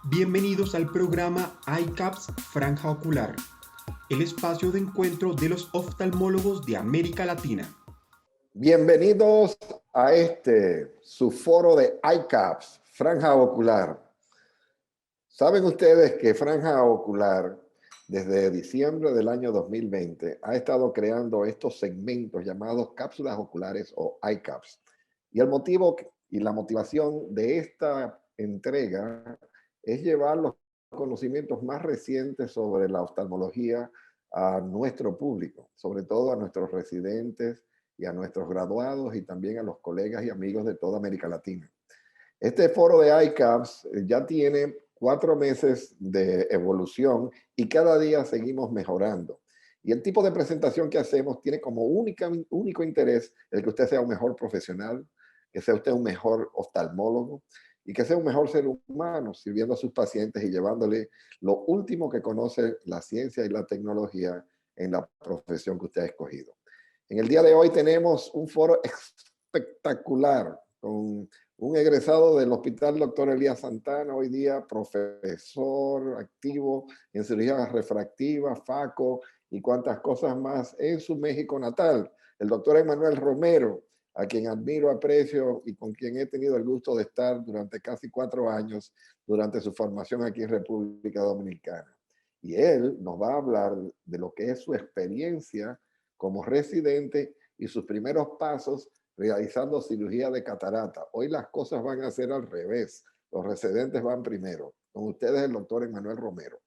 Bienvenidos al programa iCaps Franja Ocular, el espacio de encuentro de los oftalmólogos de América Latina. Bienvenidos a su foro de iCaps Franja Ocular. ¿Saben ustedes que Franja Ocular, desde diciembre del año 2020, ha estado creando estos segmentos llamados cápsulas oculares o iCaps? Y el motivo y la motivación de esta entrega es llevar los conocimientos más recientes sobre la oftalmología a nuestro público, sobre todo a nuestros residentes y a nuestros graduados y también a los colegas y amigos de toda América Latina. Este foro de iCaps ya tiene 4 meses de evolución y cada día seguimos mejorando. Y el tipo de presentación que hacemos tiene como único interés el que usted sea un mejor profesional, que sea usted un mejor oftalmólogo y que sea un mejor ser humano, sirviendo a sus pacientes y llevándole lo último que conoce la ciencia y la tecnología en la profesión que usted ha escogido. En el día de hoy tenemos un foro espectacular con un egresado del Hospital Dr. Elías Santana, hoy día profesor activo en cirugía refractiva, FACO y cuantas cosas más en su México natal. El doctor Emanuel Romero, a quien admiro, aprecio y con quien he tenido el gusto de estar durante casi 4 años durante su formación aquí en República Dominicana. Y él nos va a hablar de lo que es su experiencia como residente y sus primeros pasos realizando cirugía de catarata. Hoy las cosas van a ser al revés. Los residentes van primero. Con ustedes el doctor Emanuel Romero.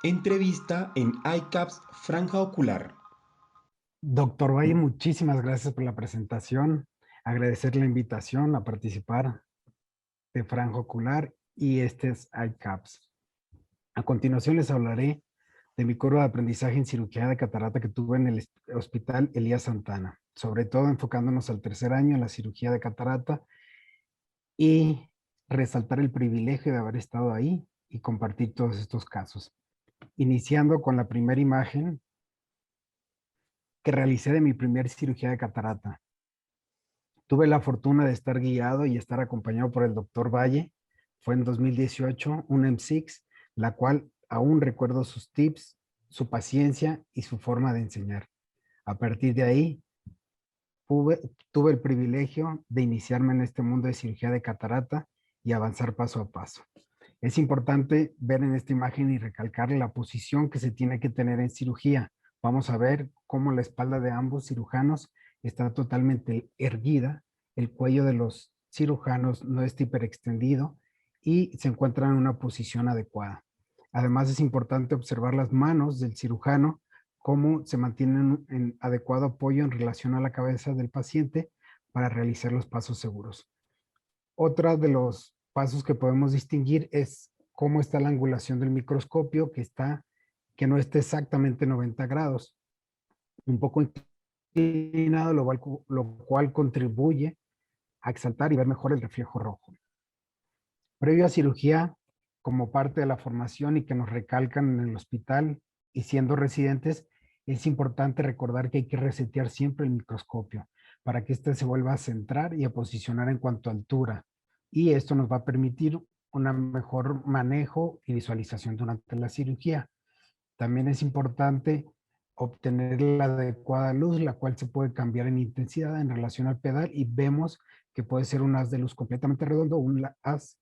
Entrevista en iCaps Franja Ocular. Doctor Valle, muchísimas gracias por la presentación. Agradecer la invitación a participar de Franja Ocular y este es iCaps. A continuación les hablaré de mi curva de aprendizaje en cirugía de catarata que tuve en el Hospital Elías Santana, sobre todo enfocándonos al 3er año en la cirugía de catarata y resaltar el privilegio de haber estado ahí y compartir todos estos casos. Iniciando con la primera imagen que realicé de mi primer cirugía de catarata. Tuve la fortuna de estar guiado y estar acompañado por el doctor Valle. Fue en 2018, un M6, la cual aún recuerdo sus tips, su paciencia y su forma de enseñar. A partir de ahí, tuve el privilegio de iniciarme en este mundo de cirugía de catarata y avanzar paso a paso. Es importante ver en esta imagen y recalcar la posición que se tiene que tener en cirugía. Vamos a ver cómo la espalda de ambos cirujanos está totalmente erguida, el cuello de los cirujanos no está hiperextendido y se encuentra en una posición adecuada. Además es importante observar las manos del cirujano, cómo se mantienen en adecuado apoyo en relación a la cabeza del paciente para realizar los pasos seguros. Otra de los pasos que podemos distinguir es cómo está la angulación del microscopio, que no está exactamente 90 grados. Un poco inclinado, lo cual contribuye a exaltar y ver mejor el reflejo rojo. Previo a cirugía, como parte de la formación y que nos recalcan en el hospital y siendo residentes, es importante recordar que hay que resetear siempre el microscopio para que éste se vuelva a centrar y a posicionar en cuanto a altura. Y esto nos va a permitir un mejor manejo y visualización durante la cirugía. También es importante obtener la adecuada luz, la cual se puede cambiar en intensidad en relación al pedal y vemos que puede ser un haz de luz completamente redondo o un haz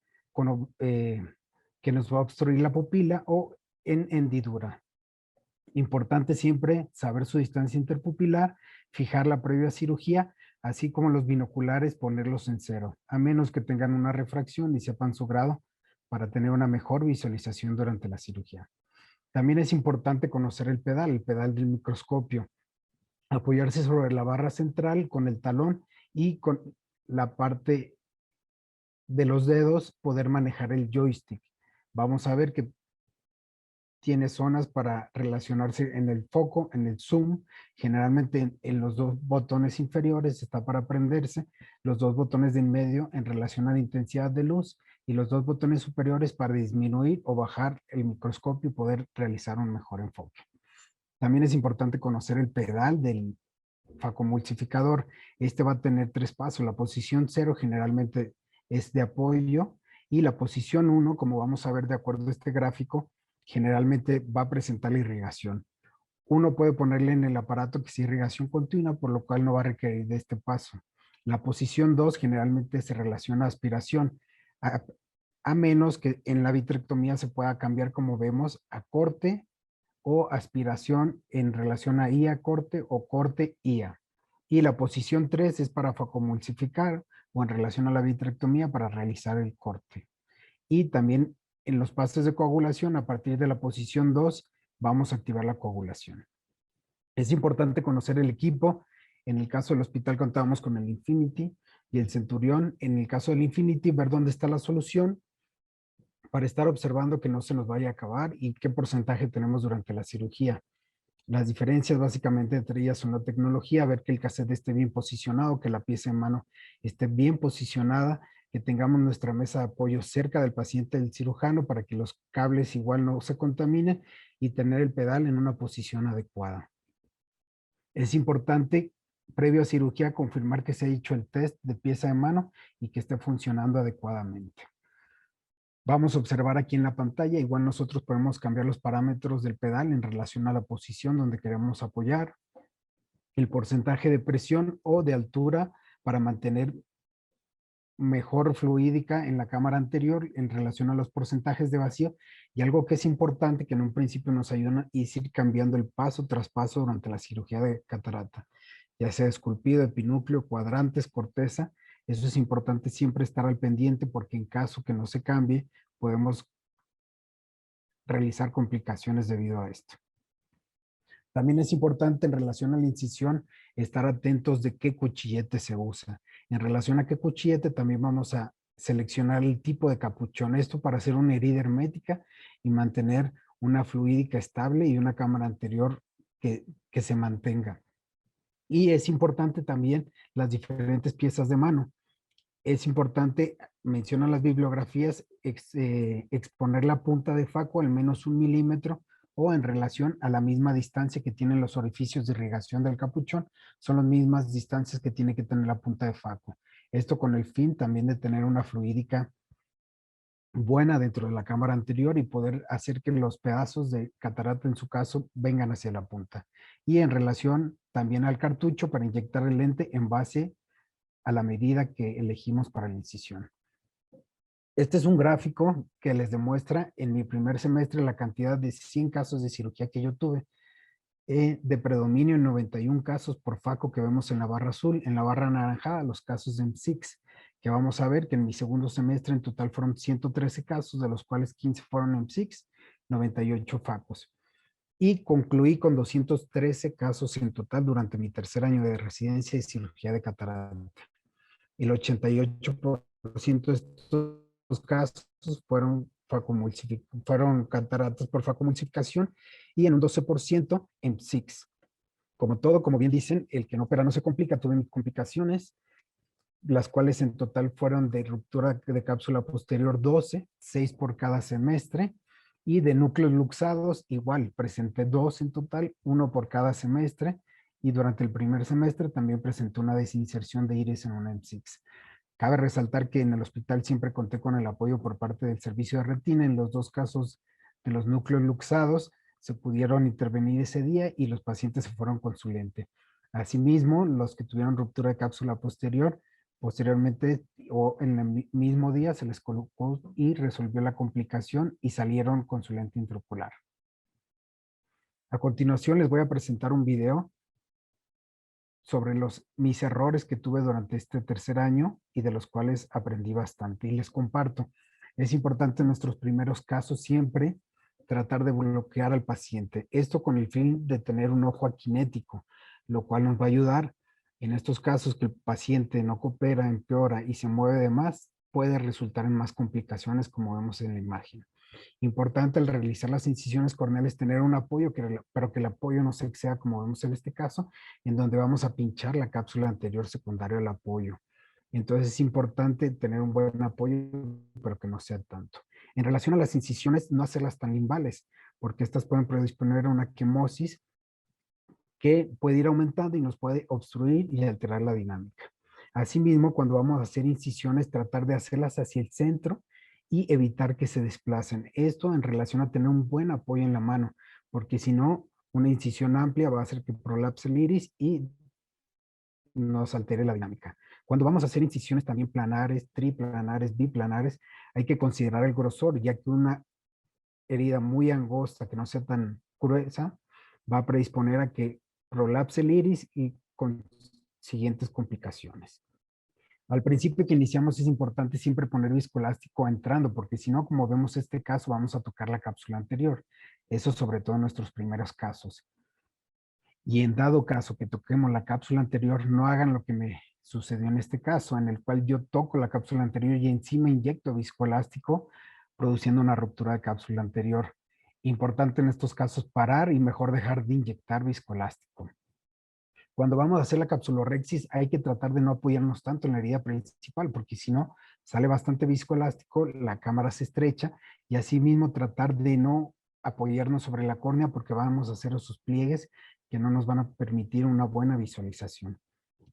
que nos va a obstruir la pupila o en hendidura. Importante siempre saber su distancia interpupilar, fijarla previa a cirugía, así como los binoculares ponerlos en 0, a menos que tengan una refracción y sepan su grado para tener una mejor visualización durante la cirugía. También es importante conocer el pedal del microscopio, apoyarse sobre la barra central con el talón y con la parte de los dedos poder manejar el joystick. Vamos a ver que tiene zonas para relacionarse en el foco, en el zoom, generalmente en los 2 botones inferiores está para prenderse, los 2 botones de en medio en relación a la intensidad de luz y los 2 botones superiores para disminuir o bajar el microscopio y poder realizar un mejor enfoque. También es importante conocer el pedal del facomulsificador. Este va a tener 3 pasos. La posición 0 generalmente es de apoyo Y la posición 1, como vamos a ver de acuerdo a este gráfico, generalmente va a presentar la irrigación. Uno puede ponerle en el aparato que es irrigación continua, por lo cual no va a requerir de este paso. La posición 2 generalmente se relaciona a aspiración, a menos que en la vitrectomía se pueda cambiar, como vemos, a corte o aspiración en relación a IA corte o corte IA. Y la posición 3 es para facomulsificar o en relación a la vitrectomía para realizar el corte. Y también en los pasos de coagulación, a partir de la posición 2, vamos a activar la coagulación. Es importante conocer el equipo. En el caso del hospital contábamos con el Infinity y el Centurión. En el caso del Infinity, ver dónde está la solución para estar observando que no se nos vaya a acabar y qué porcentaje tenemos durante la cirugía. Las diferencias básicamente entre ellas son la tecnología, ver que el cassette esté bien posicionado, que la pieza en mano esté bien posicionada, que tengamos nuestra mesa de apoyo cerca del paciente del cirujano para que los cables igual no se contaminen y tener el pedal en una posición adecuada. Es importante, previo a cirugía, confirmar que se ha hecho el test de pieza de mano y que esté funcionando adecuadamente. Vamos a observar aquí en la pantalla, igual nosotros podemos cambiar los parámetros del pedal en relación a la posición donde queremos apoyar, el porcentaje de presión o de altura para mantener mejor fluídica en la cámara anterior en relación a los porcentajes de vacío, y algo que es importante que en un principio nos ayuda es ir cambiando el paso tras paso durante la cirugía de catarata, ya sea esculpido, epinúcleo, cuadrantes, corteza. Eso es importante siempre estar al pendiente porque en caso que no se cambie podemos realizar complicaciones debido a esto. También es importante en relación a la incisión estar atentos de qué cuchillete se usa. En relación a qué cuchillete también vamos a seleccionar el tipo de capuchón. Esto para hacer una herida hermética y mantener una fluídica estable y una cámara anterior que se mantenga. Y es importante también las diferentes piezas de mano. Es importante, mencionan las bibliografías, exponer la punta de faco al menos 1 milímetro o en relación a la misma distancia que tienen los orificios de irrigación del capuchón, son las mismas distancias que tiene que tener la punta de faco. Esto con el fin también de tener una fluídica buena dentro de la cámara anterior y poder hacer que los pedazos de catarata en su caso vengan hacia la punta. Y en relación también al cartucho para inyectar el lente en base a la medida que elegimos para la incisión. Este es un gráfico que les demuestra en mi primer semestre la cantidad de 100 casos de cirugía que yo tuve. De predominio en 91 casos por faco que vemos en la barra azul, en la barra anaranjada los casos de M6, que vamos a ver que en mi segundo semestre en total fueron 113 casos, de los cuales 15 fueron M6, 98 facos. Y concluí con 213 casos en total durante mi tercer año de residencia de cirugía de catarata. El 88% de estos casos fueron cataratas por facomulsificación y en un 12% en M6. Como todo, como bien dicen, el que no opera no se complica. Tuve complicaciones, las cuales en total fueron de ruptura de cápsula posterior 12, 6 por cada semestre, y de núcleos luxados igual, presenté 2 en total, 1 por cada semestre, y durante el primer semestre también presenté una desinserción de iris en una M6. Cabe resaltar que en el hospital siempre conté con el apoyo por parte del servicio de retina. En los 2 casos de los núcleos luxados se pudieron intervenir ese día y los pacientes se fueron con su lente. Asimismo, los que tuvieron ruptura de cápsula posterior, posteriormente o en el mismo día se les colocó y resolvió la complicación y salieron con su lente intraocular. A continuación les voy a presentar un video sobre mis errores que tuve durante este tercer año y de los cuales aprendí bastante y les comparto. Es importante en nuestros primeros casos siempre tratar de bloquear al paciente. Esto con el fin de tener un ojo aquinético, lo cual nos va a ayudar en estos casos que el paciente no coopera, empeora y se mueve de más, puede resultar en más complicaciones como vemos en la imagen. Importante al realizar las incisiones corneales tener un apoyo, pero que el apoyo no se exceda como vemos en este caso, en donde vamos a pinchar la cápsula anterior secundaria al apoyo. Entonces es importante tener un buen apoyo, pero que no sea tanto. En relación a las incisiones, no hacerlas tan limbales, porque estas pueden predisponer a una quemosis que puede ir aumentando y nos puede obstruir y alterar la dinámica. Asimismo, cuando vamos a hacer incisiones, tratar de hacerlas hacia el centro y evitar que se desplacen. Esto en relación a tener un buen apoyo en la mano, porque si no, una incisión amplia va a hacer que prolapse el iris y nos altere la dinámica. Cuando vamos a hacer incisiones también planares, triplanares, biplanares, hay que considerar el grosor, ya que una herida muy angosta, que no sea tan gruesa, va a predisponer a que prolapse el iris y con siguientes complicaciones. Al principio que iniciamos es importante siempre poner viscoelástico entrando, porque si no, como vemos este caso, vamos a tocar la cápsula anterior. Eso sobre todo en nuestros primeros casos. Y en dado caso que toquemos la cápsula anterior, no hagan lo que me sucedió en este caso, en el cual yo toco la cápsula anterior y encima inyecto viscoelástico, produciendo una ruptura de cápsula anterior. Importante en estos casos parar y mejor dejar de inyectar viscoelástico. Cuando vamos a hacer la capsulorhexis hay que tratar de no apoyarnos tanto en la herida principal, porque si no, sale bastante viscoelástico, la cámara se estrecha y asimismo tratar de no apoyarnos sobre la córnea porque vamos a hacer esos pliegues que no nos van a permitir una buena visualización.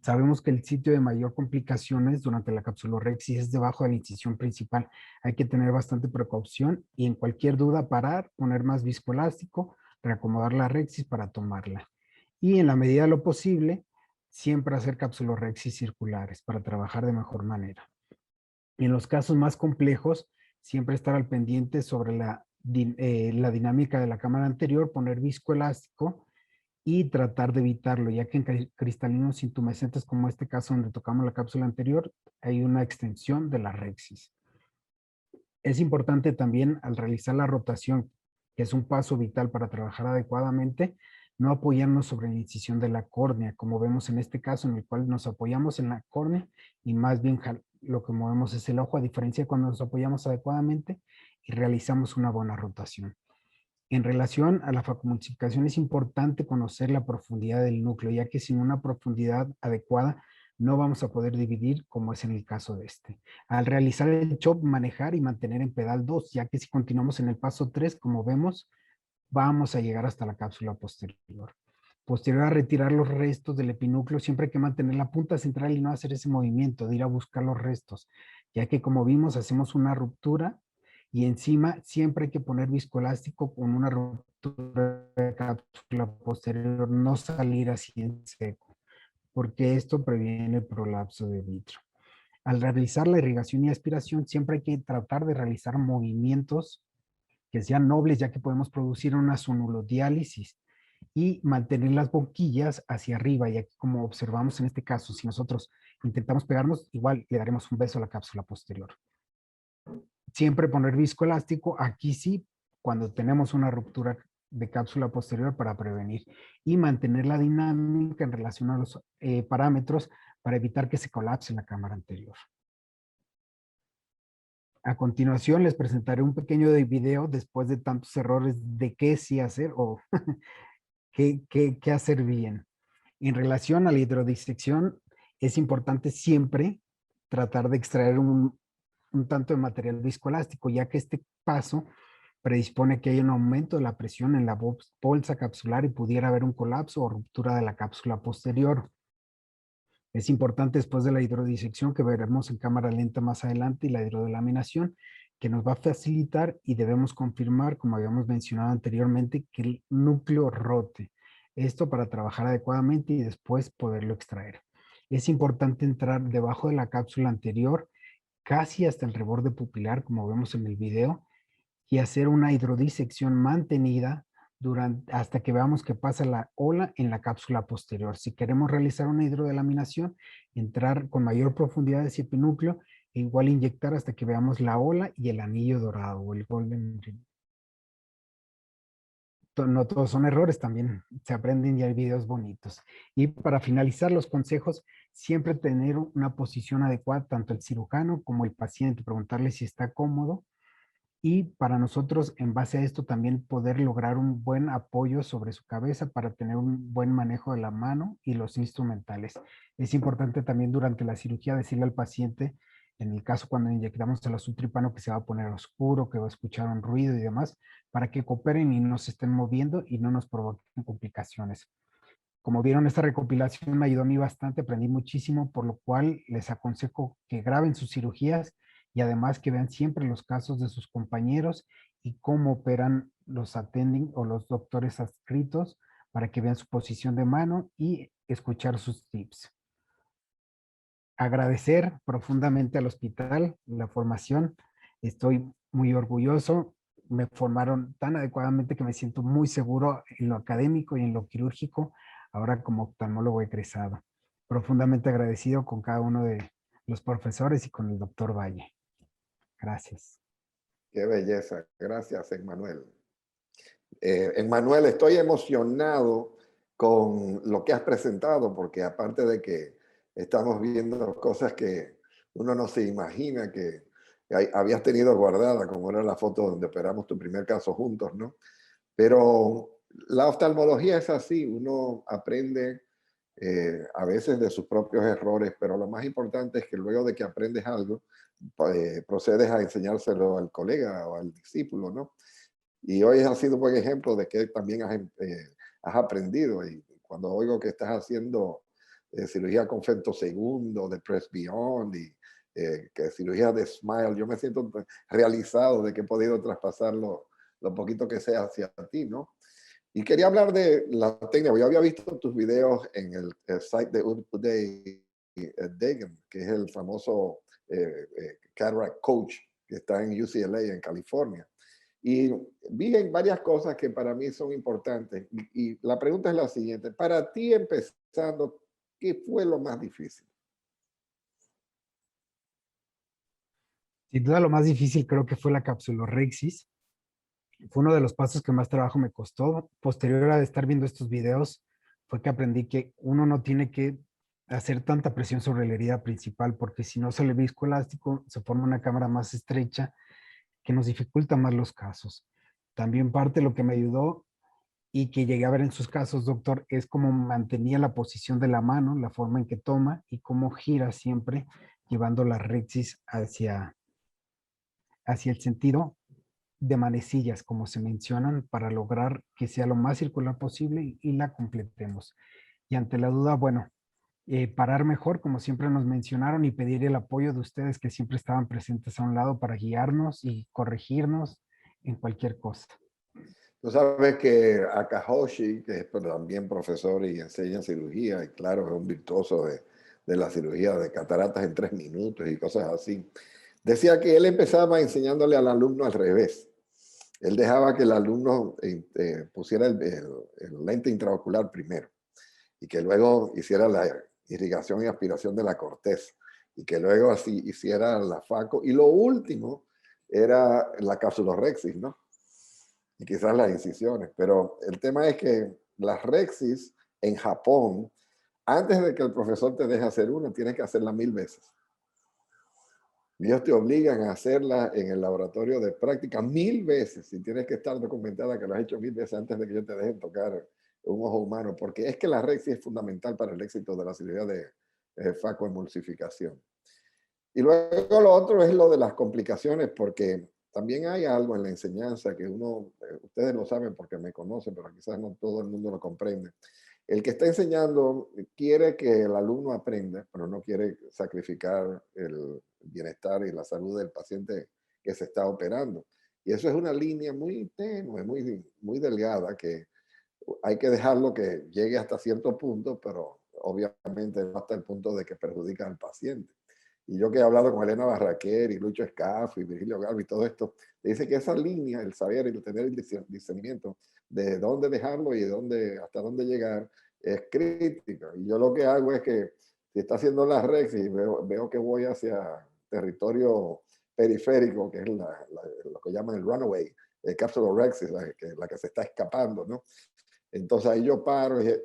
Sabemos que el sitio de mayor complicaciones durante la capsulorhexis es debajo de la incisión principal. Hay que tener bastante precaución y en cualquier duda parar, poner más viscoelástico, reacomodar la rexis para tomarla. Y en la medida de lo posible, siempre hacer capsulorhexis circulares para trabajar de mejor manera. En los casos más complejos, siempre estar al pendiente sobre la dinámica de la cámara anterior, poner viscoelástico y tratar de evitarlo, ya que en cristalinos intumescentes como este caso donde tocamos la cápsula anterior, hay una extensión de la rexis. Es importante también al realizar la rotación, que es un paso vital para trabajar adecuadamente, no apoyarnos sobre la incisión de la córnea, como vemos en este caso en el cual nos apoyamos en la córnea y más bien lo que movemos es el ojo, a diferencia de cuando nos apoyamos adecuadamente y realizamos una buena rotación. En relación a la facomultiplicación es importante conocer la profundidad del núcleo, ya que sin una profundidad adecuada no vamos a poder dividir como es en el caso de este. Al realizar el chop, manejar y mantener en pedal 2, ya que si continuamos en el paso 3, como vemos, vamos a llegar hasta la cápsula posterior. Posterior a retirar los restos del epinúcleo, siempre hay que mantener la punta central y no hacer ese movimiento de ir a buscar los restos, ya que como vimos hacemos una ruptura y encima siempre hay que poner viscoelástico con una ruptura de cápsula posterior, no salir así en seco, porque esto previene el prolapso de vitro. Al realizar la irrigación y aspiración, siempre hay que tratar de realizar movimientos que sean nobles, ya que podemos producir una sonulodiálisis y mantener las boquillas hacia arriba, ya que como observamos en este caso, si nosotros intentamos pegarnos, igual le daremos un beso a la cápsula posterior. Siempre poner viscoelástico, aquí sí, cuando tenemos una ruptura de cápsula posterior para prevenir y mantener la dinámica en relación a los parámetros para evitar que se colapse la cámara anterior. A continuación les presentaré un pequeño video después de tantos errores de qué sí hacer o qué hacer bien. En relación a la hidrodisección, es importante siempre tratar de extraer un tanto de material viscoelástico, ya que este paso predispone que haya un aumento de la presión en la bolsa capsular y pudiera haber un colapso o ruptura de la cápsula posterior. Es importante después de la hidrodisección, que veremos en cámara lenta más adelante, y la hidrodelaminación, que nos va a facilitar y debemos confirmar, como habíamos mencionado anteriormente, que el núcleo rote. Esto para trabajar adecuadamente y después poderlo extraer. Es importante entrar debajo de la cápsula anterior, casi hasta el reborde pupilar, como vemos en el video, y hacer una hidrodisección mantenida hasta que veamos que pasa la ola en la cápsula posterior. Si queremos realizar una hidrodelaminación, entrar con mayor profundidad de ese epinúcleo e igual inyectar hasta que veamos la ola y el anillo dorado o el golden ring. No todos son errores, también se aprenden y hay videos bonitos. Y para finalizar los consejos, siempre tener una posición adecuada, tanto el cirujano como el paciente, preguntarle si está cómodo. Y para nosotros, en base a esto, también poder lograr un buen apoyo sobre su cabeza para tener un buen manejo de la mano y los instrumentales. Es importante también durante la cirugía decirle al paciente, en el caso cuando inyectamos el azul-tripano, que se va a poner oscuro, que va a escuchar un ruido y demás, para que cooperen y no se estén moviendo y no nos provoquen complicaciones. Como vieron, esta recopilación me ayudó a mí bastante, aprendí muchísimo, por lo cual les aconsejo que graben sus cirugías y además que vean siempre los casos de sus compañeros y cómo operan los attending o los doctores adscritos para que vean su posición de mano y escuchar sus tips. Agradecer profundamente al hospital la formación. Estoy muy orgulloso. Me formaron tan adecuadamente que me siento muy seguro en lo académico y en lo quirúrgico, ahora como oftalmólogo egresado. Profundamente agradecido con cada uno de los profesores y con el doctor Valle. Gracias. Qué belleza. Gracias, Emmanuel. Emmanuel, estoy emocionado con lo que has presentado, porque aparte de que estamos viendo cosas que uno no se imagina que habías tenido guardada, como era la foto donde operamos tu primer caso juntos, ¿no? Pero la oftalmología es así, uno aprende a veces de sus propios errores, pero lo más importante es que luego de que aprendes algo, procedes a enseñárselo al colega o al discípulo, ¿no? Y hoy has sido un buen ejemplo de que también has aprendido. Y cuando oigo que estás haciendo cirugía con femtosegundo, de Press Beyond y que cirugía de Smile, yo me siento realizado de que he podido traspasar lo poquito que sea hacia ti, ¿no? Y quería hablar de la técnica. Yo había visto tus videos en el site de Uday Dagan, que es el famoso cataract coach que está en UCLA, en California. Y vi en varias cosas que para mí son importantes. Y la pregunta es la siguiente. Para ti, empezando, ¿qué fue lo más difícil? Sin duda lo más difícil creo que fue la capsulorhexis. Fue uno de los pasos que más trabajo me costó. Posterior a estar viendo estos videos, fue que aprendí que uno no tiene que hacer tanta presión sobre la herida principal, porque si no sale viscoelástico, se forma una cámara más estrecha que nos dificulta más los casos. También parte de lo que me ayudó y que llegué a ver en sus casos, doctor, es cómo mantenía la posición de la mano, la forma en que toma y cómo gira siempre, llevando la rexis hacia el sentido de manecillas, como se mencionan, para lograr que sea lo más circular posible y la completemos. Y ante la duda, bueno, parar mejor, como siempre nos mencionaron, y pedir el apoyo de ustedes que siempre estaban presentes a un lado para guiarnos y corregirnos en cualquier cosa. Tú sabes que Akahoshi, que es también profesor y enseña cirugía, y claro, es un virtuoso de la cirugía de cataratas en 3 minutos y cosas así, decía que él empezaba enseñándole al alumno al revés. Él dejaba que el alumno pusiera el lente intraocular primero y que luego hiciera la irrigación y aspiración de la corteza y que luego así hiciera la faco. Y lo último era la capsulorhexis, ¿no? Y quizás las incisiones. Pero el tema es que las rexis en Japón, antes de que el profesor te deje hacer una, tienes que hacerla 1000 veces. Ellos te obligan a hacerla en el laboratorio de práctica 1000 veces y tienes que estar documentada que lo has hecho 1000 veces antes de que ellos te dejen tocar un ojo humano, porque es que la rexis es fundamental para el éxito de la cirugía de facoemulsificación. Y luego lo otro es lo de las complicaciones, porque también hay algo en la enseñanza que ustedes lo saben porque me conocen, pero quizás no todo el mundo lo comprende. El que está enseñando quiere que el alumno aprenda, pero no quiere sacrificar el bienestar y la salud del paciente que se está operando. Y eso es una línea muy tenue, muy delgada, que hay que dejarlo que llegue hasta cierto punto, pero obviamente no hasta el punto de que perjudica al paciente. Y yo que he hablado con Elena Barraquer y Lucho Escafo y Virgilio Galvi y todo esto, dice que esa línea, el saber y el tener el discernimiento de dónde dejarlo y hasta dónde llegar, es crítica. Y yo lo que hago es que si está haciendo la Rex y veo que voy hacia territorio periférico, que es lo que llaman el runaway, el capsulorhexis, la que se está escapando, ¿no? Entonces ahí yo paro y dije,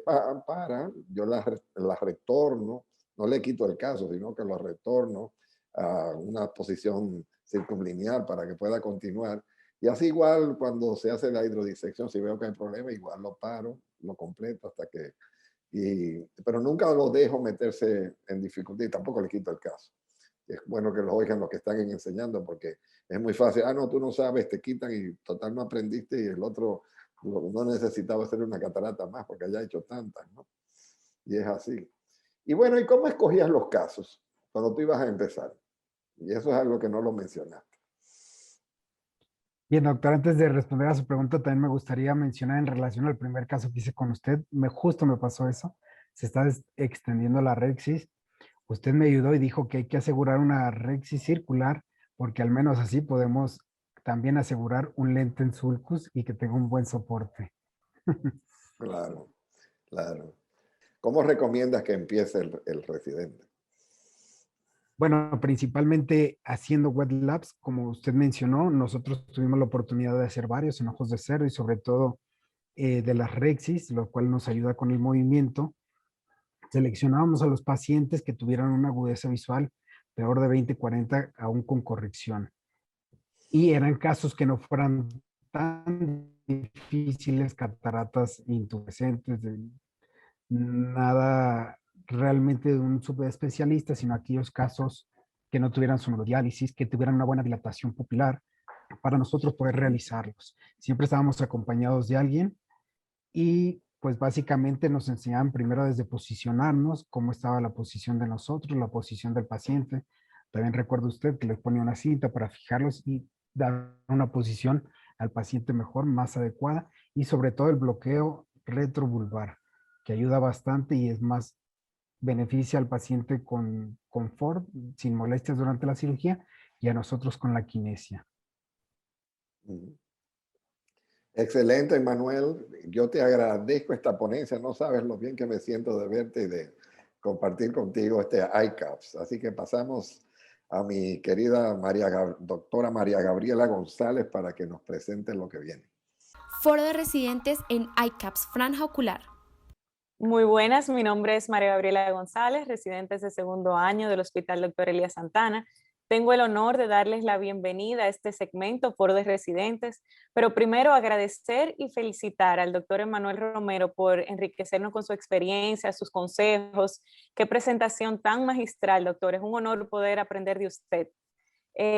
yo la retorno, no le quito el caso, sino que lo retorno a una posición circunlineal para que pueda continuar. Y así igual cuando se hace la hidrodisección, si veo que hay problema, igual lo paro, lo completo hasta que... pero nunca lo dejo meterse en dificultad y tampoco le quito el caso. Es bueno que lo oigan los que están enseñando porque es muy fácil. No, tú no sabes, te quitan y total no aprendiste y el otro no necesitaba hacer una catarata más porque haya hecho tantas, ¿no? Y es así. Y bueno, ¿y cómo escogías los casos cuando tú ibas a empezar? Y eso es algo que no lo mencionaste. Bien, doctor, antes de responder a su pregunta, también me gustaría mencionar en relación al primer caso que hice con usted, justo me pasó eso, se está extendiendo la rexis. Usted me ayudó y dijo que hay que asegurar una rexis circular, porque al menos así podemos también asegurar un lente en sulcus y que tenga un buen soporte. Claro, claro. ¿Cómo recomiendas que empiece el residente? Bueno, principalmente haciendo wet labs, como usted mencionó, nosotros tuvimos la oportunidad de hacer varios en ojos de cerdo y sobre todo de las rexis, lo cual nos ayuda con el movimiento. Seleccionábamos a los pacientes que tuvieran una agudeza visual peor de 20/40, aún con corrección. Y eran casos que no fueran tan difíciles, cataratas intubescentes, nada realmente de un subespecialista, sino aquellos casos que no tuvieran sonodiálisis, que tuvieran una buena dilatación pupilar, para nosotros poder realizarlos. Siempre estábamos acompañados de alguien y pues básicamente nos enseñaban primero desde posicionarnos, cómo estaba la posición de nosotros, la posición del paciente. También recuerda usted que les ponía una cinta para fijarlos y dar una posición al paciente mejor, más adecuada, y sobre todo el bloqueo retrovulvar, que ayuda bastante y es más beneficia al paciente con confort, sin molestias durante la cirugía, y a nosotros con la kinesia. Ujú. Excelente, Manuel. Yo te agradezco esta ponencia. No sabes lo bien que me siento de verte y de compartir contigo este ICAPS. Así que pasamos a mi querida doctora María Gabriela González para que nos presente lo que viene. Foro de residentes en ICAPS, franja ocular. Muy buenas, mi nombre es María Gabriela González, residentes de segundo año del Hospital Dr. Elías Santana. Tengo el honor de darles la bienvenida a este segmento Foro de Residentes, pero primero agradecer y felicitar al doctor Emanuel Romero por enriquecernos con su experiencia, sus consejos. Qué presentación tan magistral, doctor. Es un honor poder aprender de usted.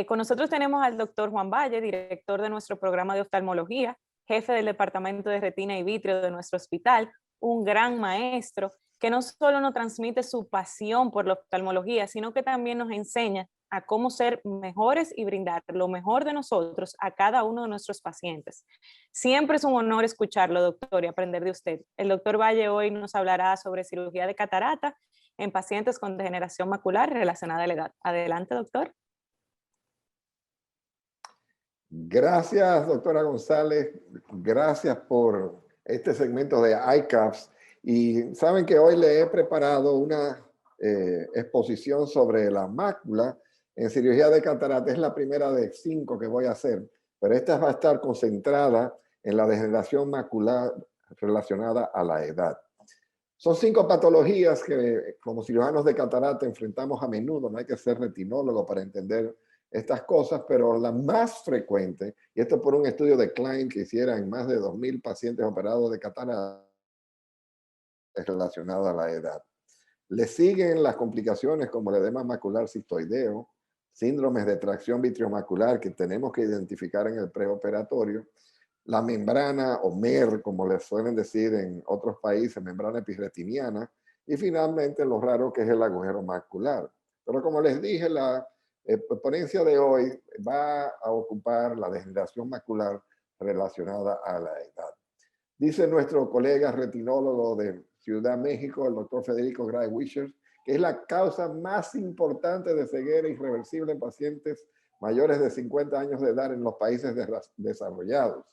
Con nosotros tenemos al doctor Juan Valle, director de nuestro programa de oftalmología, jefe del departamento de retina y vitrio de nuestro hospital, un gran maestro que no solo nos transmite su pasión por la oftalmología, sino que también nos enseña a cómo ser mejores y brindar lo mejor de nosotros a cada uno de nuestros pacientes. Siempre es un honor escucharlo, doctor, y aprender de usted. El doctor Valle hoy nos hablará sobre cirugía de catarata en pacientes con degeneración macular relacionada a la edad. Adelante, doctor. Gracias, doctora González. Gracias por este segmento de ICAPS. Y saben que hoy le he preparado una exposición sobre la mácula en cirugía de catarata. Es la primera de 5 que voy a hacer, pero esta va a estar concentrada en la degeneración macular relacionada a la edad. Son 5 patologías que como cirujanos de catarata enfrentamos a menudo. No hay que ser retinólogo para entender estas cosas, pero la más frecuente, y esto por un estudio de Klein que hiciera en más de 2,000 pacientes operados de catarata, es relacionada a la edad. Le siguen las complicaciones como el edema macular cistoideo, síndromes de tracción vitriomacular que tenemos que identificar en el preoperatorio, la membrana o MER, como les suelen decir en otros países, membrana epirretiniana, y finalmente lo raro que es el agujero macular. Pero como les dije, la ponencia de hoy va a ocupar la degeneración macular relacionada a la edad. Dice nuestro colega retinólogo de Ciudad México, el doctor Federico Gray Wischer, que es la causa más importante de ceguera irreversible en pacientes mayores de 50 años de edad en los países desarrollados.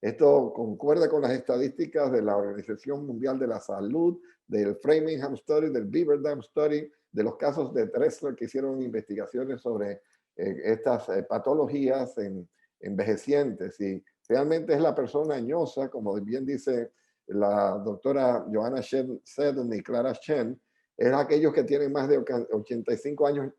Esto concuerda con las estadísticas de la Organización Mundial de la Salud, del Framingham Study, del Beaver Dam Study, de los casos de Dressler que hicieron investigaciones sobre estas patologías en envejecientes. Y realmente es la persona añosa, como bien dice la doctora Joanna Seddon y Clara Chen, es aquellos que tienen más de 85 años,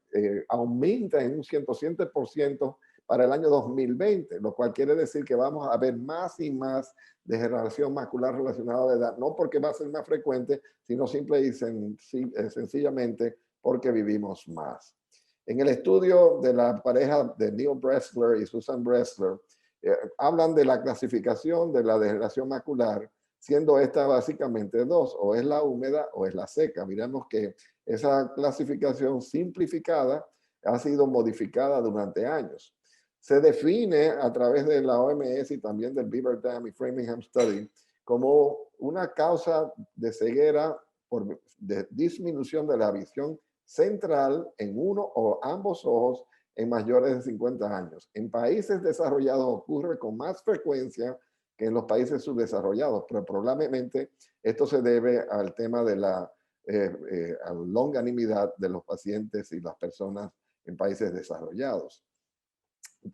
aumenta en un 107% para el año 2020, lo cual quiere decir que vamos a ver más y más degeneración macular relacionada a la edad, no porque va a ser más frecuente, sino simple y sencillamente porque vivimos más. En el estudio de la pareja de Neil Bressler y Susan Bressler, hablan de la clasificación de la degeneración macular, siendo esta básicamente 2, o es la húmeda o es la seca. Miremos que esa clasificación simplificada ha sido modificada durante años. Se define a través de la OMS y también del Beaver Dam y Framingham Study como una causa de ceguera por disminución de la visión central en uno o ambos ojos en mayores de 50 años. En países desarrollados ocurre con más frecuencia que en los países subdesarrollados, pero probablemente esto se debe al tema de la longanimidad de los pacientes y las personas en países desarrollados.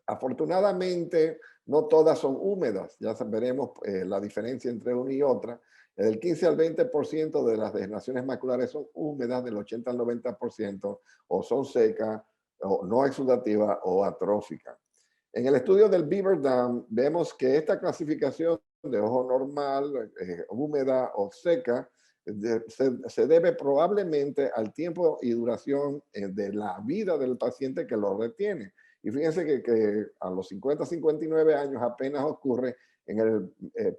Afortunadamente, no todas son húmedas. Ya veremos la diferencia entre una y otra. Del 15 al 20% de las degeneraciones maculares son húmedas, del 80 al 90% o son secas, o no exudativas o atróficas. En el estudio del Beaver Dam vemos que esta clasificación de ojo normal, húmeda o seca, se debe probablemente al tiempo y duración de la vida del paciente que lo retiene. Y fíjense que a los 50, 59 años apenas ocurre en el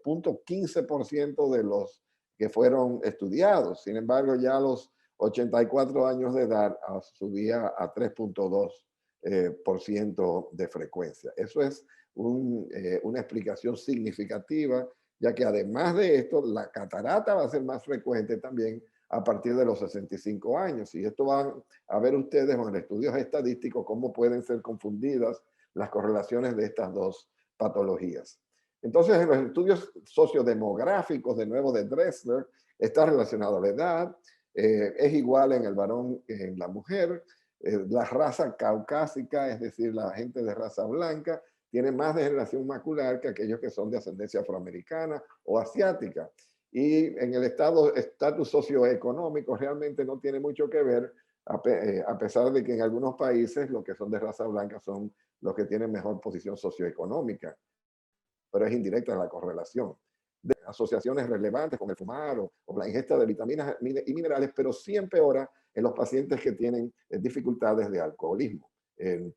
punto 15% de los que fueron estudiados. Sin embargo, ya a los 84 años de edad subía a 3.2% de frecuencia. Eso es una explicación significativa, ya que además de esto, la catarata va a ser más frecuente también a partir de los 65 años. Y esto van a ver ustedes en estudios estadísticos cómo pueden ser confundidas las correlaciones de estas dos patologías. Entonces, en los estudios sociodemográficos, de nuevo de Dressler, está relacionado a la edad, es igual en el varón que en la mujer, la raza caucásica, es decir, la gente de raza blanca, tiene más degeneración macular que aquellos que son de ascendencia afroamericana o asiática. Y en el estatus socioeconómico realmente no tiene mucho que ver, a pesar de que en algunos países los que son de raza blanca son los que tienen mejor posición socioeconómica, pero es indirecta la correlación. De asociaciones relevantes con el fumar o la ingesta de vitaminas y minerales, pero sí empeora en los pacientes que tienen dificultades de alcoholismo.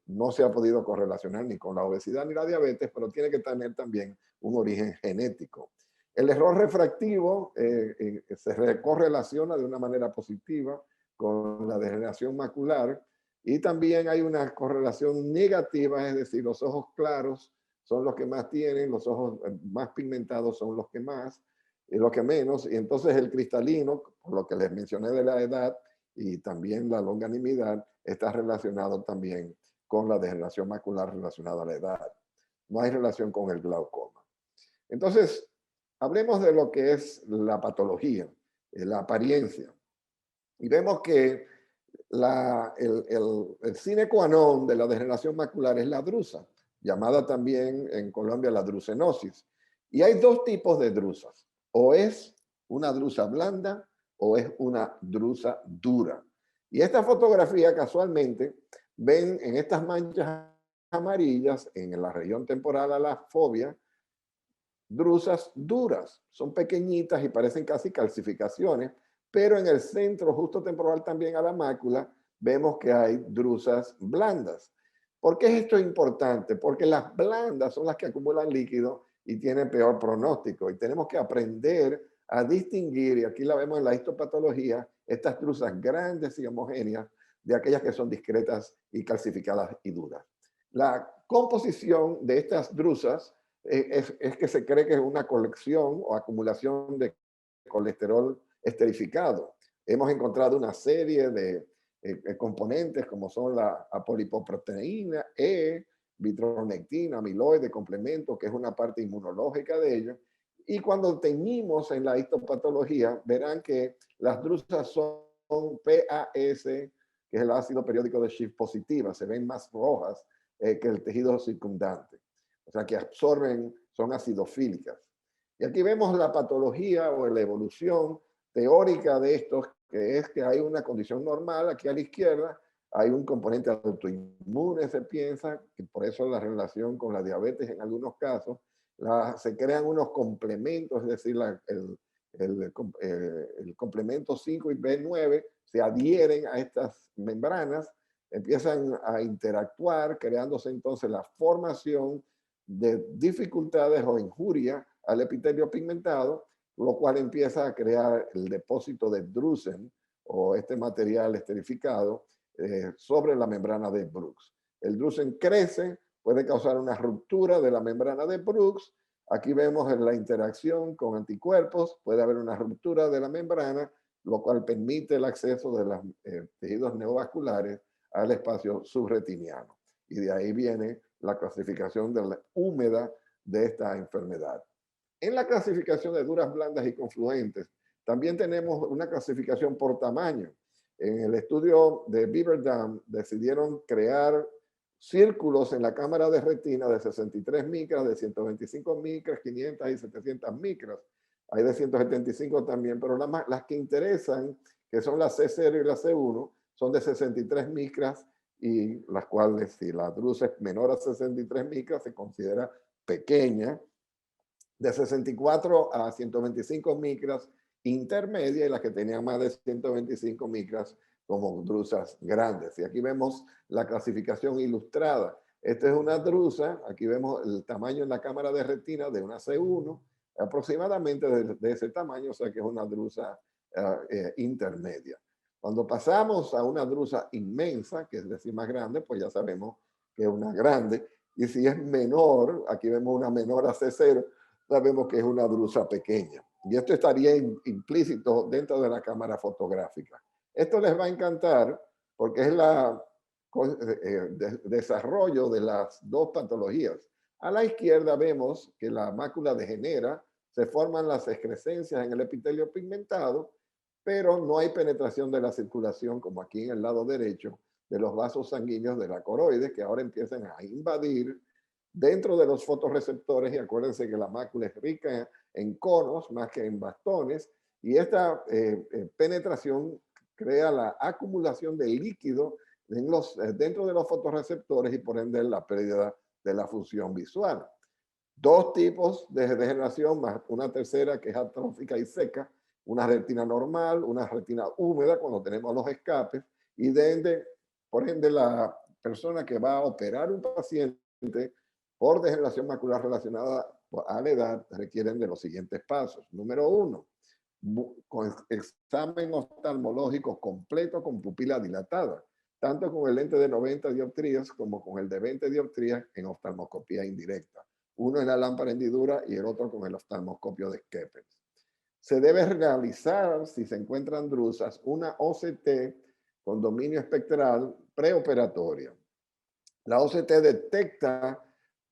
No se ha podido correlacionar ni con la obesidad ni la diabetes, pero tiene que tener también un origen genético. El error refractivo se correlaciona de una manera positiva con la degeneración macular y también hay una correlación negativa, es decir, los ojos claros son los que más tienen, los ojos más pigmentados son los que más, y los que menos, y entonces el cristalino, por lo que les mencioné de la edad y también la longanimidad, está relacionado también con la degeneración macular relacionada a la edad. No hay relación con el glaucoma. Entonces, hablemos de lo que es la patología, la apariencia. Y vemos que el sine qua non de la degeneración macular es la drusa, llamada también en Colombia la drusenosis. Y hay dos tipos de drusas. O es una drusa blanda o es una drusa dura. Y esta fotografía casualmente ven en estas manchas amarillas en la región temporal a la fobia, drusas duras. Son pequeñitas y parecen casi calcificaciones, pero en el centro justo temporal también a la mácula vemos que hay drusas blandas. ¿Por qué es esto importante? Porque las blandas son las que acumulan líquido y tienen peor pronóstico. Y tenemos que aprender a distinguir, y aquí la vemos en la histopatología, estas drusas grandes y homogéneas de aquellas que son discretas y calcificadas y duras. La composición de estas drusas es que se cree que es una colección o acumulación de colesterol esterificado. Hemos encontrado una serie de componentes como son la apolipoproteína, vitronectina, amiloide, complemento, que es una parte inmunológica de ello. Y cuando teñimos en la histopatología, verán que las drusas son PAS, que es el ácido periódico de Schiff positiva, se ven más rojas que el tejido circundante. O sea, que absorben, son acidofílicas. Y aquí vemos la patología o la evolución teórica de estos, que es que hay una condición normal, aquí a la izquierda, hay un componente autoinmune, se piensa, que por eso la relación con la diabetes en algunos casos, se crean unos complementos, es decir, el complemento 5 y B9 se adhieren a estas membranas, empiezan a interactuar, creándose entonces la formación de dificultades o injuria al epitelio pigmentado, lo cual empieza a crear el depósito de drusen o este material esterificado sobre la membrana de Brooks. El drusen crece, puede causar una ruptura de la membrana de Brooks. Aquí vemos la interacción con anticuerpos, puede haber una ruptura de la membrana, lo cual permite el acceso de los tejidos neovasculares al espacio subretiniano. Y de ahí viene la clasificación de la húmeda de esta enfermedad. En la clasificación de duras, blandas y confluentes, también tenemos una clasificación por tamaño. En el estudio de Beaver Dam decidieron crear círculos en la cámara de retina de 63 micras, de 125 micras, 500 y 700 micras. Hay de 175 también, pero las que interesan, que son la C0 y la C1, son de 63 micras y las cuales, si la drusa es menor a 63 micras, se considera pequeña. De 64 a 125 micras, intermedia, y las que tenían más de 125 micras como drusas grandes. Y aquí vemos la clasificación ilustrada. Esta es una drusa, aquí vemos el tamaño en la cámara de retina de una C1, aproximadamente de ese tamaño, o sea que es una drusa intermedia. Cuando pasamos a una drusa inmensa, que es decir más grande, pues ya sabemos que es una grande. Y si es menor, aquí vemos una menor a C0, sabemos que es una drusa pequeña. Y esto estaría implícito dentro de la cámara fotográfica. Esto les va a encantar porque es el desarrollo de las dos patologías. A la izquierda vemos que la mácula degenera, se forman las excrescencias en el epitelio pigmentado, pero no hay penetración de la circulación, como aquí en el lado derecho, de los vasos sanguíneos de la coroides, que ahora empiezan a invadir dentro de los fotorreceptores. Y acuérdense que la mácula es rica en conos más que en bastones, y esta penetración crea la acumulación de líquido dentro de los fotorreceptores y por ende la pérdida de la función visual. Dos tipos de degeneración, más una tercera que es atrófica y seca, una retina normal, una retina húmeda cuando tenemos los escapes, y por ende la persona que va a operar un paciente por degeneración macular relacionada a la edad requieren de los siguientes pasos. Número 1, con examen oftalmológico completo con pupila dilatada, tanto con el lente de 90 dioptrías como con el de 20 dioptrías en oftalmoscopía indirecta. Uno en la lámpara hendidura y el otro con el oftalmoscopio de Keppels. Se debe realizar, si se encuentran drusas, una OCT con dominio espectral preoperatoria. La OCT detecta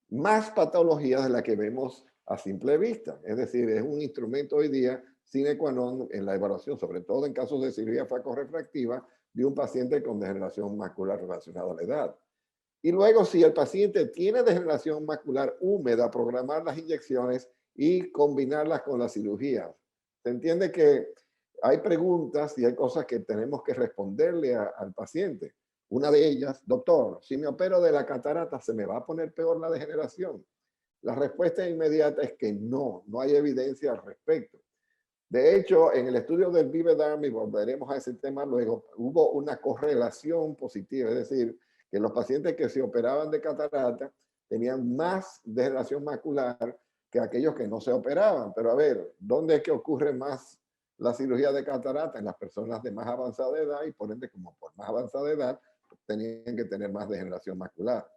más patologías de las que vemos a simple vista. Es decir, es un instrumento hoy día sine qua non en la evaluación, sobre todo en casos de cirugía facorrefractiva de un paciente con degeneración macular relacionada a la edad. Y luego, si el paciente tiene degeneración macular húmeda, programar las inyecciones y combinarlas con la cirugía. Se entiende que hay preguntas y hay cosas que tenemos que responderle al paciente. Una de ellas, doctor, si me opero de la catarata, ¿se me va a poner peor la degeneración? La respuesta inmediata es que no hay evidencia al respecto. De hecho, en el estudio del Beaver Dam, y volveremos a ese tema luego, hubo una correlación positiva, es decir, que los pacientes que se operaban de catarata tenían más degeneración macular que aquellos que no se operaban. Pero a ver, ¿dónde es que ocurre más la cirugía de catarata? En las personas de más avanzada edad, y por ende, como por más avanzada edad, tenían que tener más degeneración macular.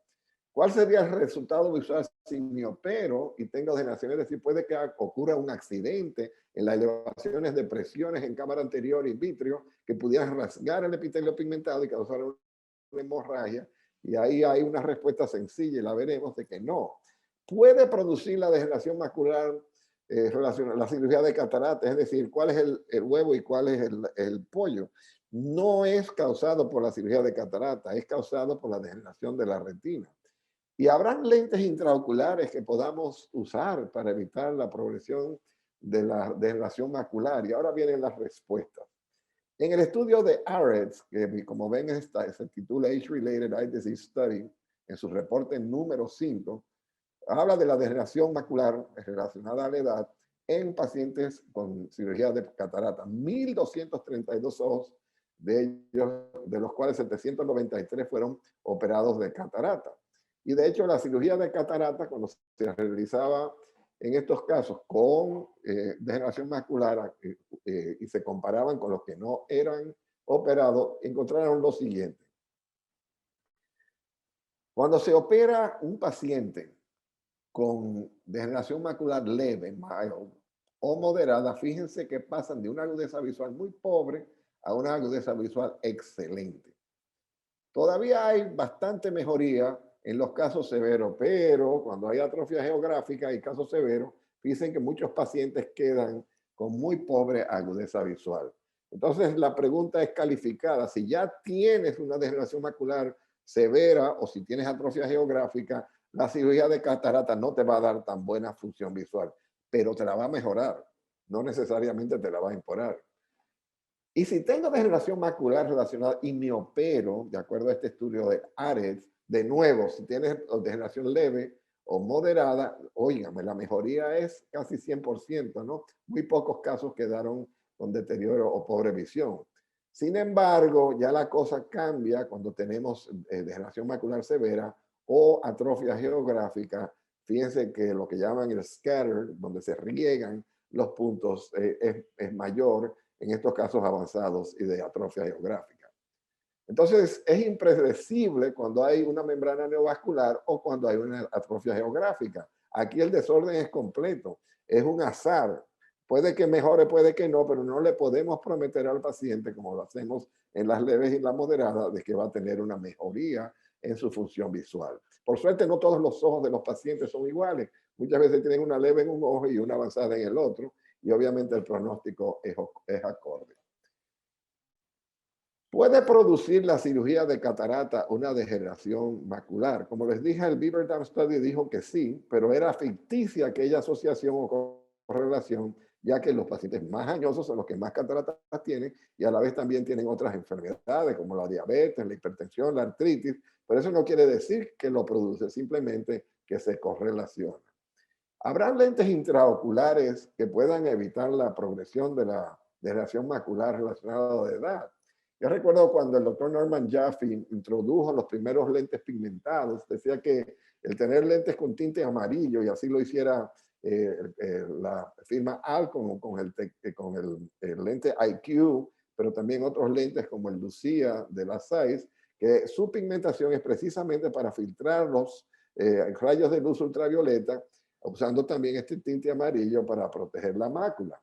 ¿Cuál sería el resultado visual si me opero y tengo degeneración? Es decir, puede que ocurra un accidente en las elevaciones de presiones en cámara anterior y vitrio que pudieran rasgar el epitelio pigmentado y causar una hemorragia. Y ahí hay una respuesta sencilla, y la veremos, de que no. Puede producir la degeneración macular relacionada a la cirugía de catarata, es decir, cuál es el huevo y cuál es el pollo. No es causado por la cirugía de catarata, es causado por la degeneración de la retina. Y habrán lentes intraoculares que podamos usar para evitar la progresión de la degeneración macular. Y ahora vienen las respuestas. En el estudio de AREDS, que como ven se titula Age-Related Eye Disease Study, en su reporte número 5, habla de la degeneración macular relacionada a la edad en pacientes con cirugía de catarata. 1.232 ojos de ellos, de los cuales 793 fueron operados de catarata. Y de hecho, la cirugía de catarata, cuando se realizaba en estos casos con degeneración macular y se comparaban con los que no eran operados, encontraron lo siguiente. Cuando se opera un paciente con degeneración macular leve, mild o moderada, fíjense que pasan de una agudeza visual muy pobre a una agudeza visual excelente. Todavía hay bastante mejoría en los casos severos, pero cuando hay atrofia geográfica y casos severos, fíjense que muchos pacientes quedan con muy pobre agudeza visual. Entonces, la pregunta es calificada. Si ya tienes una degeneración macular severa o si tienes atrofia geográfica, la cirugía de catarata no te va a dar tan buena función visual, pero te la va a mejorar. No necesariamente te la va a empeorar. Y si tengo degeneración macular relacionada y me opero, de acuerdo a este estudio de AREDS, de nuevo, si tienes degeneración leve o moderada, óigame, la mejoría es casi 100%, ¿no? Muy pocos casos quedaron con deterioro o pobre visión. Sin embargo, ya la cosa cambia cuando tenemos degeneración macular severa o atrofia geográfica. Fíjense que lo que llaman el scatter, donde se riegan los puntos, es mayor en estos casos avanzados y de atrofia geográfica. Entonces, es impredecible cuando hay una membrana neovascular o cuando hay una atrofia geográfica. Aquí el desorden es completo, es un azar. Puede que mejore, puede que no, pero no le podemos prometer al paciente, como lo hacemos en las leves y las moderadas, de que va a tener una mejoría en su función visual. Por suerte, no todos los ojos de los pacientes son iguales. Muchas veces tienen una leve en un ojo y una avanzada en el otro, y obviamente el pronóstico es acorde. ¿Puede producir la cirugía de catarata una degeneración macular? Como les dije, el Beaver Dam Study dijo que sí, pero era ficticia aquella asociación o correlación, ya que los pacientes más añosos son los que más cataratas tienen y a la vez también tienen otras enfermedades como la diabetes, la hipertensión, la artritis, pero eso no quiere decir que lo produce, simplemente que se correlaciona. ¿Habrá lentes intraoculares que puedan evitar la progresión de la degeneración macular relacionada a la edad? Yo recuerdo cuando el doctor Norman Jaffe introdujo los primeros lentes pigmentados, decía que el tener lentes con tinte amarillo, y así lo hiciera la firma Alcon con el lente IQ, pero también otros lentes como el Lucia de la Zeiss, que su pigmentación es precisamente para filtrar los rayos de luz ultravioleta, usando también este tinte amarillo para proteger la mácula.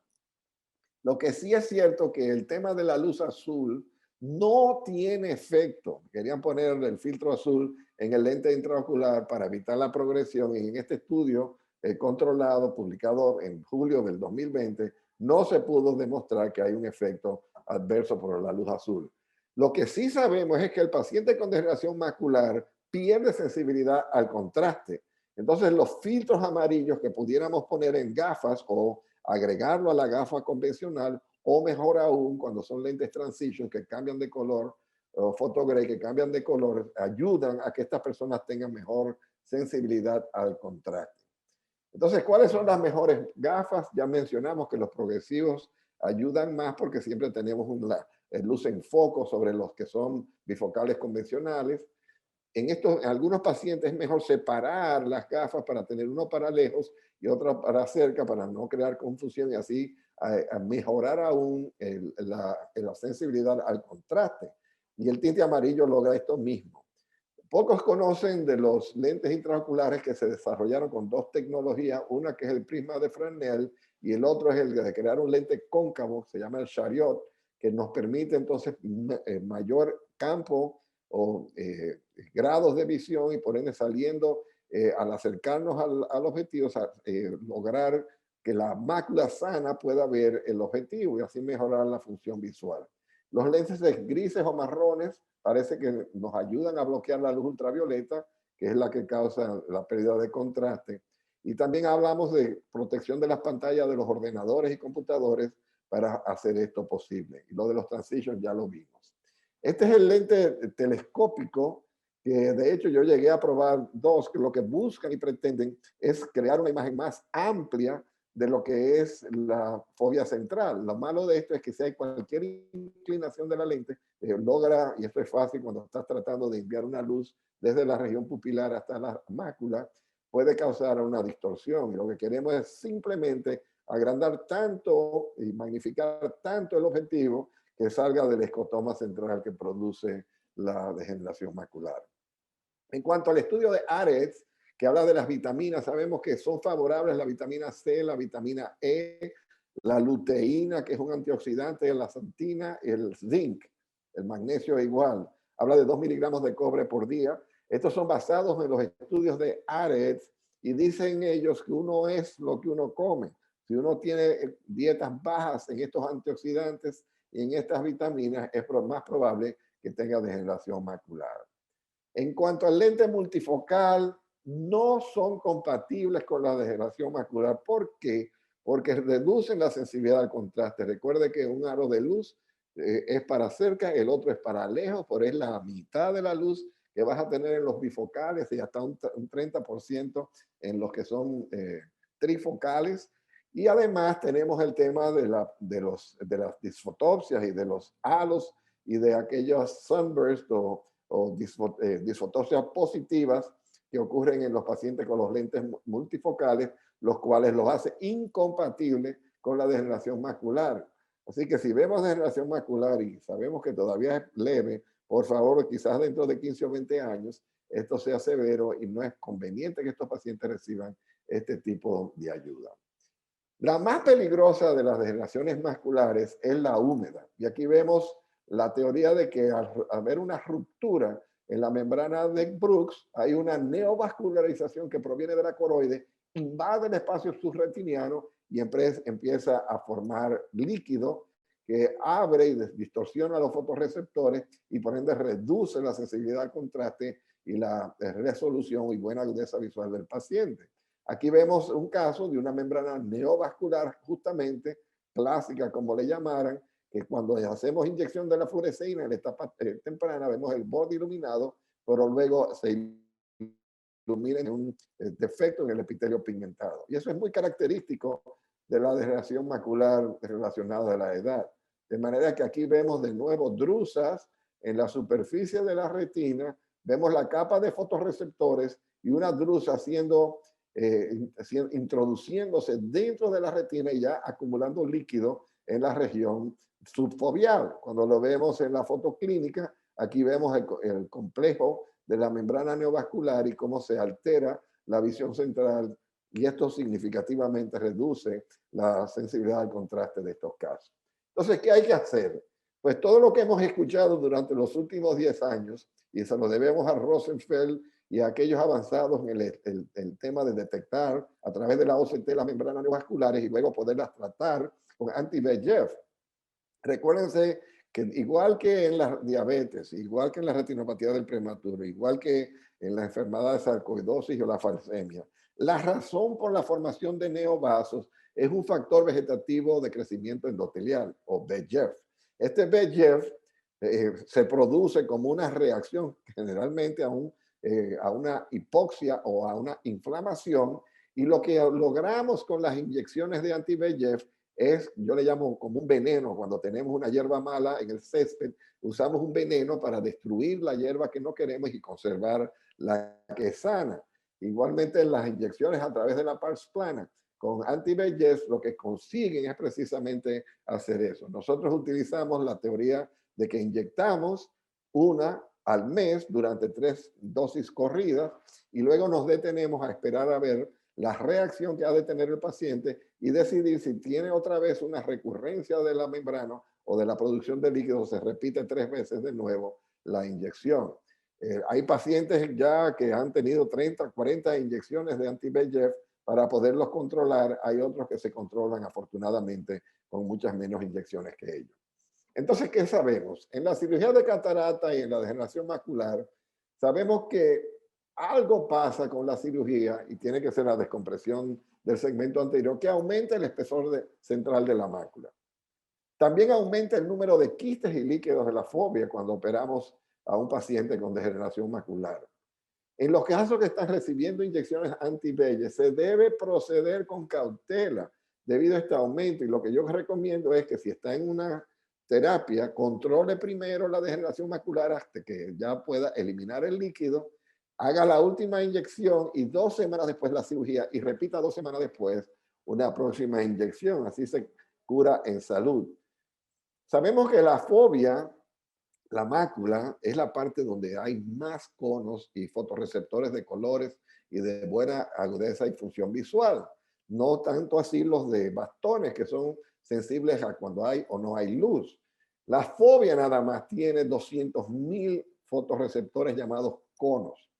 Lo que sí es cierto que el tema de la luz azul no tiene efecto. Querían poner el filtro azul en el lente intraocular para evitar la progresión, y en este estudio controlado, publicado en julio del 2020, no se pudo demostrar que hay un efecto adverso por la luz azul. Lo que sí sabemos es que el paciente con degeneración macular pierde sensibilidad al contraste. Entonces, los filtros amarillos que pudiéramos poner en gafas o agregarlo a la gafa convencional, o mejor aún, cuando son lentes transition que cambian de color, o photogray que cambian de color, ayudan a que estas personas tengan mejor sensibilidad al contraste. Entonces, ¿cuáles son las mejores gafas? Ya mencionamos que los progresivos ayudan más porque siempre tenemos luz en foco sobre los que son bifocales convencionales. En algunos pacientes es mejor separar las gafas para tener uno para lejos y otro para cerca para no crear confusión y así a mejorar aún la sensibilidad al contraste. Y el tinte amarillo logra esto mismo. Pocos conocen de los lentes intraoculares que se desarrollaron con dos tecnologías, una que es el prisma de Fresnel y el otro es el de crear un lente cóncavo, se llama el Chariot, que nos permite entonces mayor campo o grados de visión y por ende saliendo al acercarnos al objetivo, lograr que la mácula sana pueda ver el objetivo y así mejorar la función visual. Los lentes grises o marrones parece que nos ayudan a bloquear la luz ultravioleta, que es la que causa la pérdida de contraste. Y también hablamos de protección de las pantallas de los ordenadores y computadores para hacer esto posible. Y lo de los transitions ya lo vimos. Este es el lente telescópico, que de hecho yo llegué a probar dos, que lo que buscan y pretenden es crear una imagen más amplia de lo que es la fobia central. Lo malo de esto es que si hay cualquier inclinación de la lente, logra, y esto es fácil cuando estás tratando de enviar una luz desde la región pupilar hasta la mácula, puede causar una distorsión. Y lo que queremos es simplemente agrandar tanto y magnificar tanto el objetivo que salga del escotoma central que produce la degeneración macular. En cuanto al estudio de AREDS, que habla de las vitaminas, sabemos que son favorables la vitamina C, la vitamina E, la luteína, que es un antioxidante, la xantina, el zinc, el magnesio igual. Habla de 2 miligramos de cobre por día. Estos son basados en los estudios de AREDS y dicen ellos que uno es lo que uno come. Si uno tiene dietas bajas en estos antioxidantes y en estas vitaminas, es más probable que tenga degeneración macular. En cuanto al lente multifocal, no son compatibles con la degeneración macular. ¿Por qué? Porque reducen la sensibilidad al contraste. Recuerde que un aro de luz es para cerca, el otro es para lejos, por es la mitad de la luz que vas a tener en los bifocales y hasta un 30% en los que son trifocales. Y además tenemos el tema de las disfotopsias y de los halos y de aquellos sunbursts o disfotopsias positivas que ocurren en los pacientes con los lentes multifocales, los cuales los hace incompatibles con la degeneración macular. Así que si vemos degeneración macular y sabemos que todavía es leve, por favor, quizás dentro de 15 o 20 años, esto sea severo y no es conveniente que estos pacientes reciban este tipo de ayuda. La más peligrosa de las degeneraciones maculares es la húmeda. Y aquí vemos la teoría de que al haber una ruptura en la membrana de Brooks, hay una neovascularización que proviene de la coroide, invade el espacio subretiniano y empieza a formar líquido que abre y distorsiona los fotorreceptores y por ende reduce la sensibilidad al contraste y la resolución y buena agudeza visual del paciente. Aquí vemos un caso de una membrana neovascular justamente clásica, como le llamaran, que cuando hacemos inyección de la fluoresceína en la etapa temprana vemos el borde iluminado, pero luego se ilumina en un defecto en el epitelio pigmentado. Y eso es muy característico de la degeneración macular relacionada a la edad. De manera que aquí vemos de nuevo drusas en la superficie de la retina, vemos la capa de fotorreceptores y una drusa introduciéndose dentro de la retina y ya acumulando líquido en la región subfoveal. Cuando lo vemos en la foto clínica, aquí vemos el complejo de la membrana neovascular y cómo se altera la visión central y esto significativamente reduce la sensibilidad al contraste de estos casos. Entonces, ¿qué hay que hacer? Pues todo lo que hemos escuchado durante los últimos 10 años, y se lo debemos a Rosenfeld y a aquellos avanzados en el tema de detectar a través de la OCT las membranas neovasculares y luego poderlas tratar con anti-VEGF. Recuérdense que igual que en la diabetes, igual que en la retinopatía del prematuro, igual que en la enfermedad de sarcoidosis o la falsemia, la razón por la formación de neovasos es un factor vegetativo de crecimiento endotelial o VEGF. Este VEGF se produce como una reacción generalmente a una hipoxia o a una inflamación y lo que logramos con las inyecciones de anti-VEGF es, yo le llamo como un veneno, cuando tenemos una hierba mala en el césped, usamos un veneno para destruir la hierba que no queremos y conservar la que es sana. Igualmente las inyecciones a través de la pars plana con anti-VEGF lo que consiguen es precisamente hacer eso. Nosotros utilizamos la teoría de que inyectamos una al mes durante 3 dosis corridas y luego nos detenemos a esperar a ver la reacción que ha de tener el paciente y decidir si tiene otra vez una recurrencia de la membrana o de la producción de líquido, se repite 3 veces de nuevo la inyección. Hay pacientes ya que han tenido 30, 40 inyecciones de anti-VEGF para poderlos controlar. Hay otros que se controlan afortunadamente con muchas menos inyecciones que ellos. Entonces, ¿qué sabemos? En la cirugía de catarata y en la degeneración macular, sabemos que algo pasa con la cirugía y tiene que ser la descompresión del segmento anterior que aumenta el espesor central de la mácula. También aumenta el número de quistes y líquidos de la fobia cuando operamos a un paciente con degeneración macular. En los casos que están recibiendo inyecciones anti-VEGF, se debe proceder con cautela debido a este aumento y lo que yo recomiendo es que si está en una terapia, controle primero la degeneración macular hasta que ya pueda eliminar el líquido, haga la última inyección y 2 semanas después la cirugía y repita 2 semanas después una próxima inyección. Así se cura en salud. Sabemos que la fobia la mácula es la parte donde hay más conos y fotorreceptores de colores y de buena agudeza y función visual. No tanto así los de bastones, que son sensibles a cuando hay o no hay luz. La fobia nada más tiene 200.000 fotorreceptores llamados conos.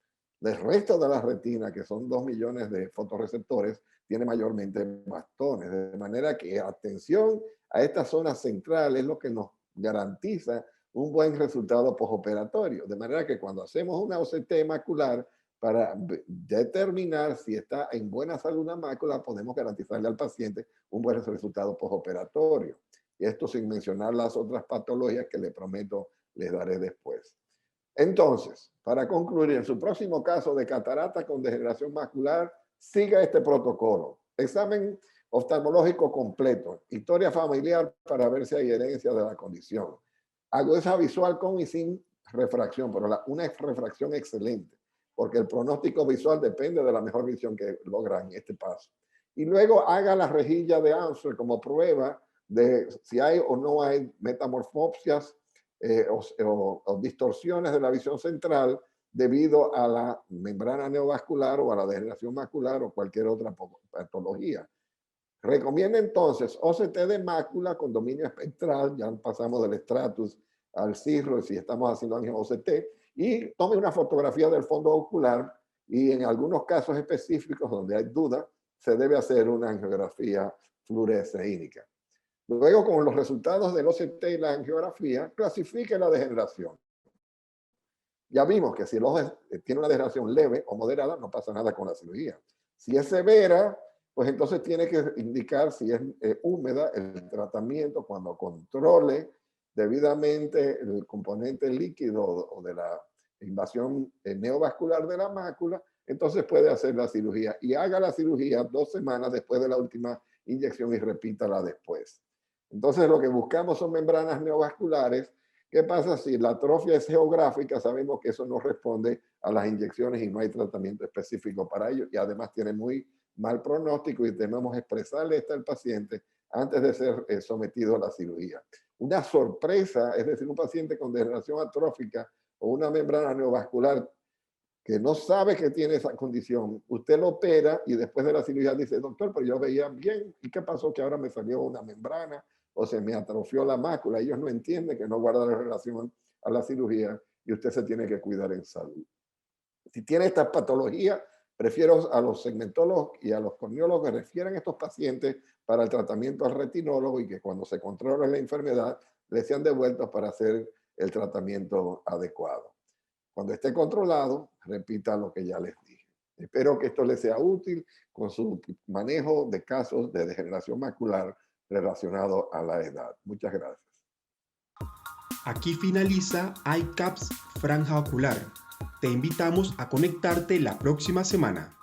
El resto de la retina, que son 2 millones de fotorreceptores, tiene mayormente bastones. De manera que atención a esta zona central es lo que nos garantiza un buen resultado postoperatorio. De manera que cuando hacemos una OCT macular, para determinar si está en buena salud la mácula, podemos garantizarle al paciente un buen resultado postoperatorio. Y esto sin mencionar las otras patologías que le prometo les daré después. Entonces, para concluir, en su próximo caso de catarata con degeneración macular, siga este protocolo. Examen oftalmológico completo, historia familiar para ver si hay herencia de la condición. Agudeza visual con y sin refracción, pero una refracción excelente, porque el pronóstico visual depende de la mejor visión que logran en este paso. Y luego haga la rejilla de Amsler como prueba de si hay o no hay metamorfopsias o distorsiones de la visión central debido a la membrana neovascular o a la degeneración macular o cualquier otra patología. Recomienda entonces OCT de mácula con dominio espectral, ya pasamos del stratus al cirro si estamos haciendo OCT, y tome una fotografía del fondo ocular y en algunos casos específicos donde hay duda, se debe hacer una angiografía fluoresceínica. Luego, con los resultados del OCT y la angiografía, clasifique la degeneración. Ya vimos que si el ojo tiene una degeneración leve o moderada, no pasa nada con la cirugía. Si es severa, pues entonces tiene que indicar si es húmeda el tratamiento cuando controle debidamente el componente líquido o de la invasión neovascular de la mácula, entonces puede hacer la cirugía y haga la cirugía 2 semanas después de la última inyección y repítala después. Entonces lo que buscamos son membranas neovasculares. ¿Qué pasa si la atrofia es geográfica? Sabemos que eso no responde a las inyecciones y no hay tratamiento específico para ello y además tiene muy mal pronóstico y debemos expresarle esto al paciente antes de ser sometido a la cirugía. Una sorpresa, es decir, un paciente con degeneración atrófica o una membrana neovascular que no sabe que tiene esa condición, usted lo opera y después de la cirugía dice, doctor, pero yo veía bien, ¿y qué pasó que ahora me salió una membrana o se me atrofió la mácula? Ellos no entienden que no guarda la relación a la cirugía y usted se tiene que cuidar en salud. Si tiene esta patología, prefiero a los segmentólogos y a los corneólogos que refieren a estos pacientes para el tratamiento al retinólogo y que cuando se controle la enfermedad les sean devueltos para hacer el tratamiento adecuado. Cuando esté controlado, repita lo que ya les dije. Espero que esto les sea útil con su manejo de casos de degeneración macular relacionado a la edad. Muchas gracias. Aquí finaliza iCaps Franja Ocular. Te invitamos a conectarte la próxima semana.